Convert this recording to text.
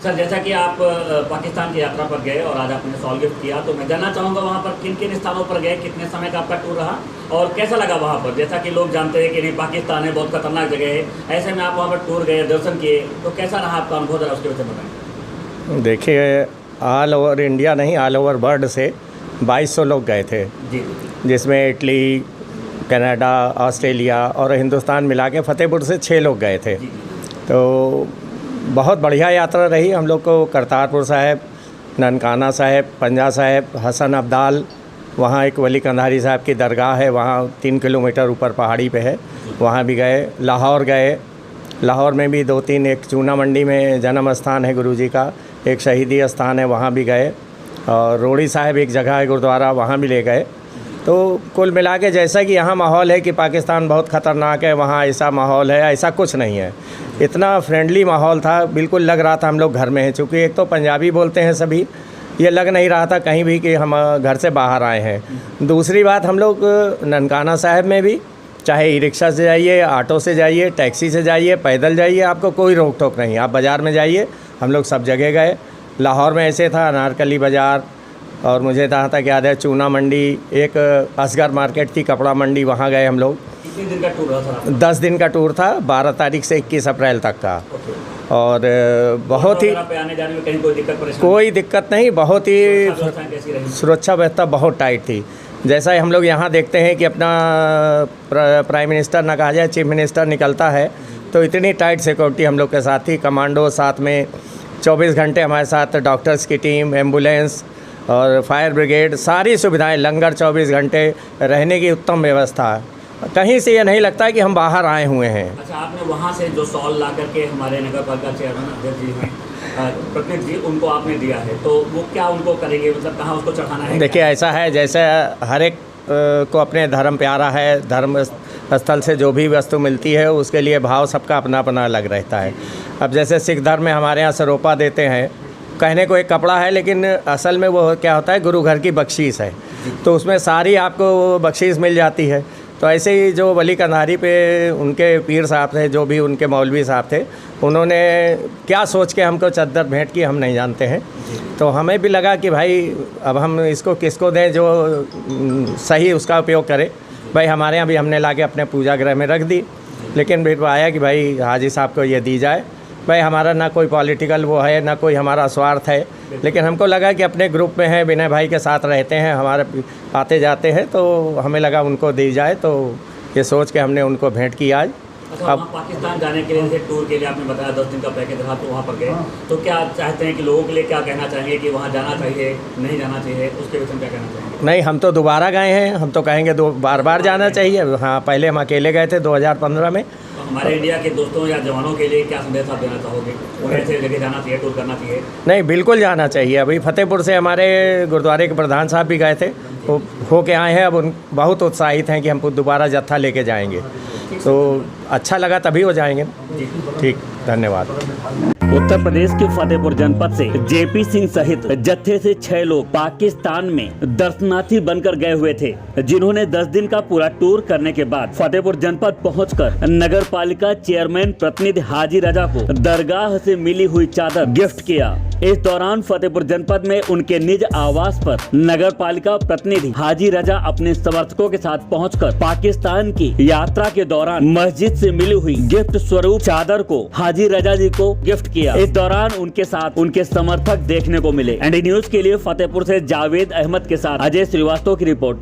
Sir, जैसा कि आप पाकिस्तान की यात्रा पर गए और आज आपने शॉल गिफ्ट किया, तो मैं जानना चाहूँगा वहाँ पर किन किन स्थानों पर गए, कितने समय का आपका टूर रहा और कैसा लगा वहाँ पर। जैसा कि लोग जानते हैं कि नहीं, पाकिस्तान है, बहुत खतरनाक जगह है, ऐसे में आप वहाँ पर टूर गए, दर्शन किए, तो कैसा रहा आपका अनुभव, जरा उसके विषय में बताएं। देखिए, ऑल ओवर इंडिया नहीं, ऑल ओवर वर्ल्ड से 2200 लोग गए थे जी, जिसमें इटली, कनाडा, ऑस्ट्रेलिया और हिंदुस्तान मिला के फतेहपुर से 6 लोग गए थे। तो बहुत बढ़िया यात्रा रही। हम लोग को करतारपुर साहिब, ननकाना साहिब, पंजा साहिब, हसन अब्दाल, वहाँ एक वली कंधारी साहब की दरगाह है, वहाँ 3 किलोमीटर ऊपर पहाड़ी पे है, वहाँ भी गए। लाहौर गए, लाहौर में भी 2-3, एक चूना मंडी में जन्म स्थान है गुरुजी का, एक शहीदी स्थान है, वहाँ भी गए। और रोड़ी साहिब एक जगह है गुरुद्वारा, वहाँ भी ले गए। तो कुल मिला के जैसा कि यहाँ माहौल है कि पाकिस्तान बहुत ख़तरनाक है, वहाँ ऐसा माहौल है, ऐसा कुछ नहीं है। इतना फ्रेंडली माहौल था, बिल्कुल लग रहा था हम लोग घर में हैं। चूँकि एक तो पंजाबी बोलते हैं सभी, ये लग नहीं रहा था कहीं भी कि हम घर से बाहर आए हैं। दूसरी बात, हम लोग ननकाना साहिब में भी चाहे ई रिक्शा से जाइए, ऑटो से जाइए, टैक्सी से जाइए, पैदल जाइए, आपको कोई रोक टोक नहीं। आप बाज़ार में जाइए, हम लोग सब जगह गए। लाहौर में ऐसे था, अनारकली बाज़ार, और मुझे जहाँ तक याद है चूना मंडी, एक असगर मार्केट थी, कपड़ा मंडी, वहाँ गए हम लोग। कितने दिन का टूर रहा था? 10 दिन का टूर था, 12 तारीख से 21 अप्रैल तक का। और बहुत ही आने जाने में कहीं कोई दिक्कत परेशानी? कोई दिक्कत नहीं, बहुत ही कैसी रही? सुरक्षा व्यवस्था बहुत टाइट थी। जैसा हम लोग यहाँ देखते हैं कि अपना प्राइम मिनिस्टर ना कहा जाए, चीफ मिनिस्टर निकलता है, तो इतनी टाइट सिक्योरिटी हम लोग के साथ थी। कमांडो साथ में 24 घंटे हमारे साथ, डॉक्टर्स की टीम, एम्बुलेंस और फायर ब्रिगेड, सारी सुविधाएं, लंगर 24 घंटे, रहने की उत्तम व्यवस्था। कहीं से ये नहीं लगता है कि हम बाहर आए हुए हैं। अच्छा, आपने वहाँ से जो शॉल ला करके हमारे नगर पालिका चेयरमैन अध्यक्ष जी हैं, प्रतिनिधि जी, उनको आपने दिया है, तो वो क्या उनको करेंगे, मतलब कहाँ उसको चढ़ाना है? देखिए, ऐसा है जैसे हर एक को अपने धर्म प्यारा है, धर्म स्थल से जो भी वस्तु मिलती है उसके लिए भाव सबका अपना अपना अलग रहता है। अब जैसे सिख धर्म में हमारे यहाँ सरोपा देते हैं, कहने को एक कपड़ा है, लेकिन असल में वो क्या होता है, गुरु घर की बख्शीश है, तो उसमें सारी आपको बख्शीश मिल जाती है। तो ऐसे ही जो वली कंधारी पे उनके पीर साहब थे, जो भी उनके मौलवी साहब थे, उन्होंने क्या सोच के हमको चद्दर भेंट की हम नहीं जानते हैं। तो हमें भी लगा कि भाई अब हम इसको किसको दें जो सही उसका उपयोग करे। भाई हमारे यहाँ भी हमने ला के अपने पूजा गृह में रख दी, लेकिन फिर आया कि भाई हाजी साहब को ये दी जाए। भाई हमारा ना कोई पॉलिटिकल वो है, ना कोई हमारा स्वार्थ है, लेकिन हमको लगा कि अपने ग्रुप में हैं, विनय भाई के साथ रहते हैं, हमारे आते जाते हैं, तो हमें लगा उनको दी जाए। तो ये सोच के हमने उनको भेंट की आज। अच्छा, अब पाकिस्तान जाने के लिए, टूर के लिए आपने बताया 10 दिन का पैकेज रहा, तो वहाँ पर गए, तो क्या चाहते हैं कि लोगों के लिए क्या कहना चाहेंगे कि वहाँ जाना चाहिए, नहीं जाना चाहिए, उसके विषय में क्या कहना चाहेंगे? नहीं, हम तो दोबारा गए हैं, हम तो कहेंगे बार बार जाना चाहिए। हाँ, पहले हम अकेले गए थे 2015 में। तो हमारे इंडिया के दोस्तों या जवानों के लिए क्या संदेश आप देना चाहोगे? उन्हें ऐसे जगह जाना चाहिए, टूर करना चाहिए? नहीं, बिल्कुल जाना चाहिए। अभी फतेहपुर से हमारे गुरुद्वारे के प्रधान साहब भी गए थे, वो हो के आए हैं। अब उन बहुत उत्साहित हैं कि हम दोबारा जत्था लेके जाएंगे, तो अच्छा लगा तभी वो जाएंगे। ठीक, धन्यवाद। उत्तर प्रदेश के फतेहपुर जनपद से जेपी सिंह सहित जत्थे से 6 लोग पाकिस्तान में दर्शनार्थी बनकर गए हुए थे, जिन्होंने 10 दिन का पूरा टूर करने के बाद फतेहपुर जनपद पहुंचकर नगर पालिका चेयरमैन प्रतिनिधि हाजी रजा को दरगाह से मिली हुई चादर गिफ्ट किया। इस दौरान फतेहपुर जनपद में उनके निज आवास पर नगर पालिका प्रतिनिधि हाजी रजा अपने समर्थकों के साथ पहुंचकर पाकिस्तान की यात्रा के दौरान मस्जिद से मिली हुई गिफ्ट स्वरूप चादर को हाजी रजा जी को गिफ्ट किया। इस दौरान उनके साथ उनके समर्थक देखने को मिले। एनडी न्यूज के लिए फतेहपुर से जावेद अहमद के साथ अजय श्रीवास्तव की रिपोर्ट।